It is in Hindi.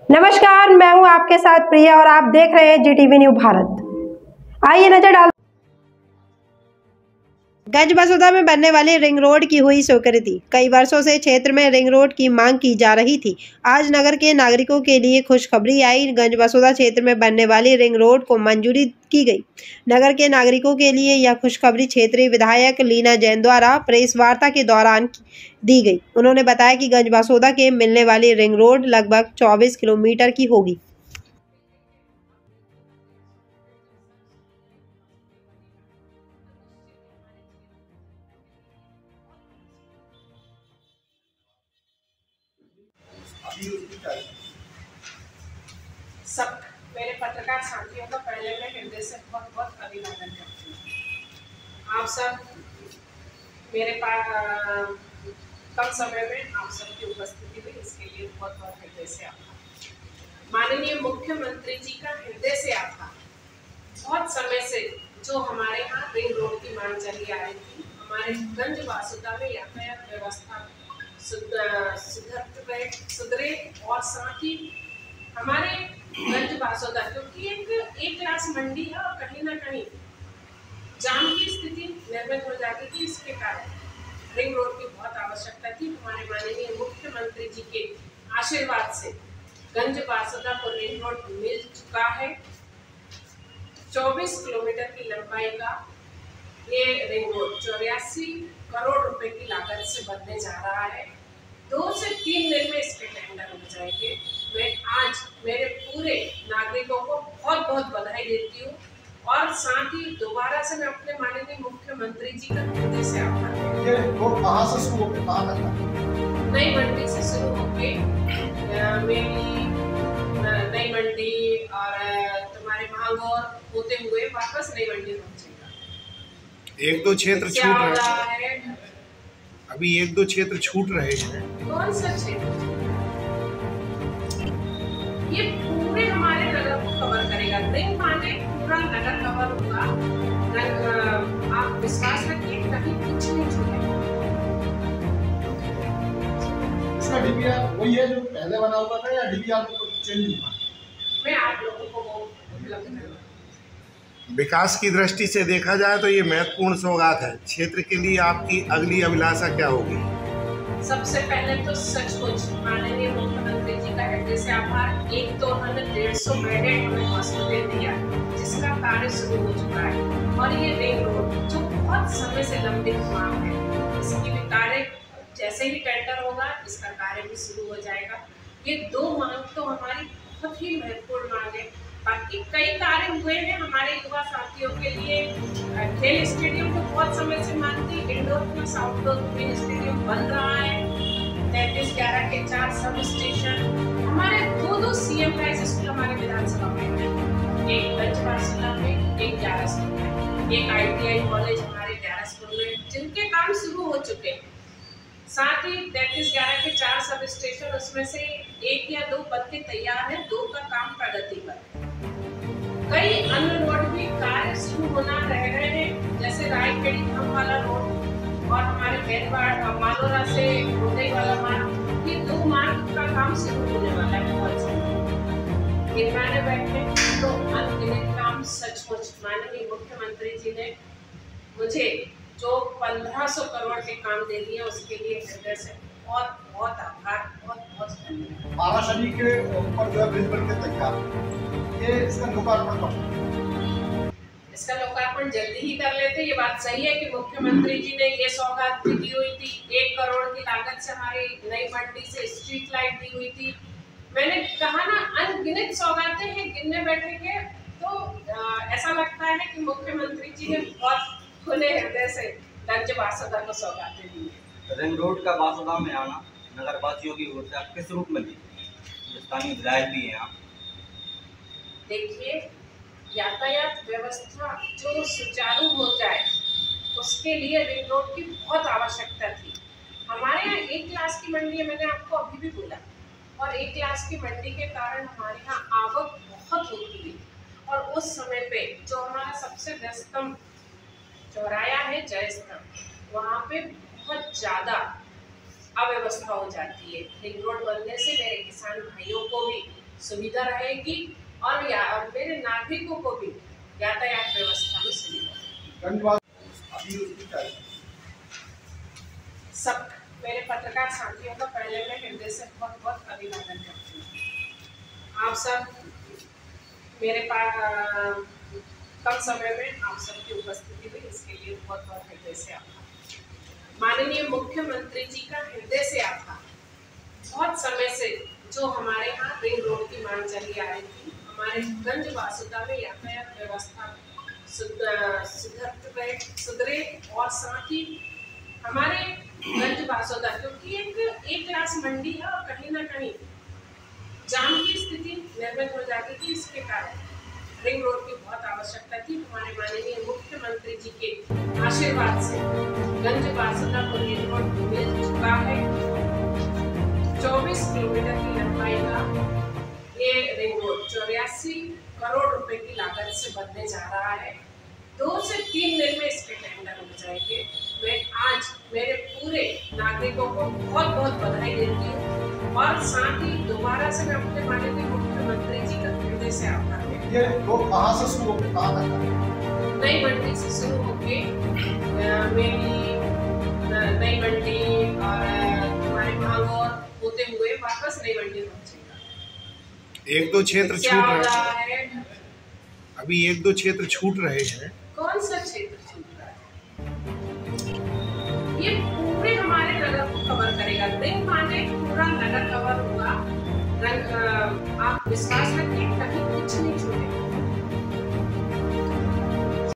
नमस्कार, मैं हूं आपके साथ प्रिया और आप देख रहे हैं जीटीवी न्यूज भारत। आइए नजर डाल गंजबसौदा में बनने वाली रिंग रोड की हुई स्वीकृति। कई वर्षों से क्षेत्र में रिंग रोड की मांग की जा रही थी। आज नगर के नागरिकों के लिए खुशखबरी आई। गंजबसौदा क्षेत्र में बनने वाली रिंग रोड को मंजूरी की गई। नगर के नागरिकों के लिए यह खुशखबरी क्षेत्रीय विधायक लीना जैन द्वारा प्रेस वार्ता के दौरान दी गई। उन्होंने बताया कि गंजबसौदा के मिलने वाली रिंग रोड लगभग 24 किलोमीटर की होगी। सब मेरे पत्रकार साथियों का पहले मैं हृदय से बहुत बहुत अभिनंदन करती हूँ। आप सब मेरे पास कम समय में आप सबकी उपस्थिति में इसके लिए बहुत बहुत हृदय से आभार। माननीय मुख्यमंत्री जी का हृदय से आभार। बहुत समय से जो हमारे यहाँ रिंग रोड की मांग चली आ रही थी, हमारे गंजबासुदा में यातायात व्यवस्था सुधरे और साथ ही हमारे गंजबासौदा क्योंकि एक क्लास मंडी है और कहीं ना कहीं जाम की स्थिति निर्मित हो जाती थी। इसके कारण रिंग रोड की बहुत आवश्यकता थी। हमारे माननीय मुख्यमंत्री जी के आशीर्वाद से गंजबासौदा को रिंग रोड मिल चुका है। 24 किलोमीटर की लंबाई का ये रिंग रोड 84 करोड़ रुपए की लागत से बनने जा रहा है। 2 से 3 दिन में इसके टेंडर हो जाएंगे। मैं आज मेरे पूरे नागरिकों को बहुत बहुत बधाई देती हूँ और साथ ही दोबारा से मैं अपने माननीय मुख्यमंत्री जी का हृदय से आभार करती हूँ। ये रोड कहाँ से शुरू होकर कहाँ तक? नई मंडी से शुरू होके मेरी नई मंडी और तुम्हारे महागौर होते हुए वापस नई मंडी पहुँचेगा। एक दो क्षेत्र छूट रहे हैं अभी, एक दो क्षेत्र छूट रहे हैं। कौन सा क्षेत्र? ये पूरे हमारे नगर को कवर करेगा। रिंग माने पूरा नगर कवर होगा। आप विश्वास रखिए, कहीं कुछ नहीं छूटेगा। इसका डीपीआर वही है जो पहले बना हुआ था या डीपीआर में कुछ चेंज हुआ? मैं आप लोगों को वो उपलब्ध करूँगा। विकास की दृष्टि से देखा जाए तो ये महत्वपूर्ण सौगात है। क्षेत्र के लिए आपकी अगली अभिलाषा क्या होगी? सबसे पहले तो सचमुच माननीय मुख्यमंत्री जी का हृदय से आभार। एक तो उन्होंने 150 बेडेड हमें हॉस्पिटल दिया जिसका कार्य शुरू हो चुका है और ये रिंग रोड जो बहुत समय से लंबित मांग है, इसकी भी कार्य जैसे ही टेंडर होगा इसका कार्य भी शुरू हो जाएगा। ये 2 मांग तो हमारी बहुत ही महत्वपूर्ण मांग है। बाकी कई कार्य हुए हैं हमारे युवा साथियों के लिए। खेल स्टेडियम को बहुत समय से मांग थी। इंडोर प्लस आउटडोर खेल स्टेडियम बन रहा है। 3311 के 4 सब स्टेशन, हमारे 2 सीएम प्राइज स्कूल हमारे विधानसभा में है। एक गंजबासौदा में, एक ग्यारसपुर में, एक ITI कॉलेज हमारे ग्यारसपुर में, जिनके काम शुरू हो चुके हैं। साथ ही 3311 के 4 सब स्टेशन, उसमें से 1 या 2 बन के तैयार है, 2 का काम प्रगति पर है। कई अन्य रोड भी कार्य शुरू होना रह गए हैं, जैसे रायखेड़ी धाम वाला रोड और हमारे बेलवाड़ मालोरा से रोडई वाला मार्ग। ये 2 मार्ग का काम शुरू होने वाला है बहुत जल्द। गिनवाने बैठे तो अनगिनत काम सचमुच माननीय मुख्यमंत्री जी ने मुझे जो 1500 करोड़ के काम दे दिए उसके लिए हृदय से बहुत बहुत आभार, बहुत बहुत धन्यवाद। महाशनी के ऊपर जो ब्रिज बन के तैयार, ये इसका लोकार्पण कब? इसका लोकार्पण जल्दी ही कर लेते। ये बात सही है कि मुख्यमंत्री जी ने ये सौगात दी हुई थी। 1 करोड़ की लागत से हमारी नई मंडी से स्ट्रीट लाइट दी हुई थी। मैंने कहा ना, अनगिनत सौगातें हैं, गिनने बैठेंगे तो ऐसा लगता है कि मुख्यमंत्री जी ने बहुत खुले हृदय से गंजबासौदा को सौगातें दी है। रिंग रोड का बासुदा में आना नगरवासियों की ओर से आप किस रूप में दी? स्थानीय विधायक भी हैं आप। देखिए, यातायात व्यवस्था जो सुचारू हो जाए उसके लिए रिंग रोड की बहुत आवश्यकता थी। हमारे यहाँ 1 क्लास की मंडी है, मैंने आपको अभी भी बोला, और 1 क्लास की मंडी के कारण हमारे यहाँ आवक बहुत होती है और उस समय पे जो हमारा सबसे व्यस्तम चौराया है जय स्तंभ, वहाँ पे बहुत ज़्यादा अव्यवस्था हो जाती है। रिंग रोड बनने से मेरे किसान भाइयों को भी सुविधा रहेगी और मेरे नागरिकों को भी यातायात व्यवस्था में सुविधा। सब मेरे पत्रकार साथियों का पहले मैं हृदय से बहुत बहुत अभिनंदन करती हूँ। आप सब मेरे पास कम समय में आप सबकी उपस्थिति में, इसके लिए बहुत बहुत हृदय से आभार। माननीय मुख्यमंत्री जी का हृदय से आभार। बहुत समय से जो हमारे यहाँ रिंग रोड की मांग चली आ रही थी, हमारे गंज वासुदा में यातायात व्यवस्था सुधरे और साथ ही हमारे गंज वासुदा, क्योंकि एक क्लास मंडी है और कहीं ना कहीं जाम की स्थिति निर्मित हो जाती थी। इसके कारण रिंग रोड की बहुत आवश्यकता थी। हमारे माननीय मुख्यमंत्री जी के आशीर्वाद से गंज वासुदा को रिंग रोड मिल चुका है। 24 किलोमीटर की लंबाई का ये रिंग रोड 84 करोड़ रुपए की लागत से बनने जा रहा है। 2 से 3 दिन में इसके टेंडर हो जाएंगे। मैं आज मेरे पूरे नागरिकों को बहुत बहुत बधाई देती हूँ और साथ ही दोबारा से मैं अपने माननीय मुख्यमंत्री जी का हृदय से आभार व्यक्त करती हूँ। ये रोड कहाँ से शुरू होकर कहाँ तक? नई मंडी से शुरू होके मेरी नई मंडी और हमारे भागौर होते हुए वापस नई मंडी पहुंचेगा। 1-2 क्षेत्र छूट रहे हैं अभी, 1-2 क्षेत्र छूट रहे हैं। कौन सा क्षेत्र छूट रहा है? ये पूरे हमारे नगर को कवर करेगा। रिंग माने पूरा नगर कवर होगा। आप विश्वास रखिए,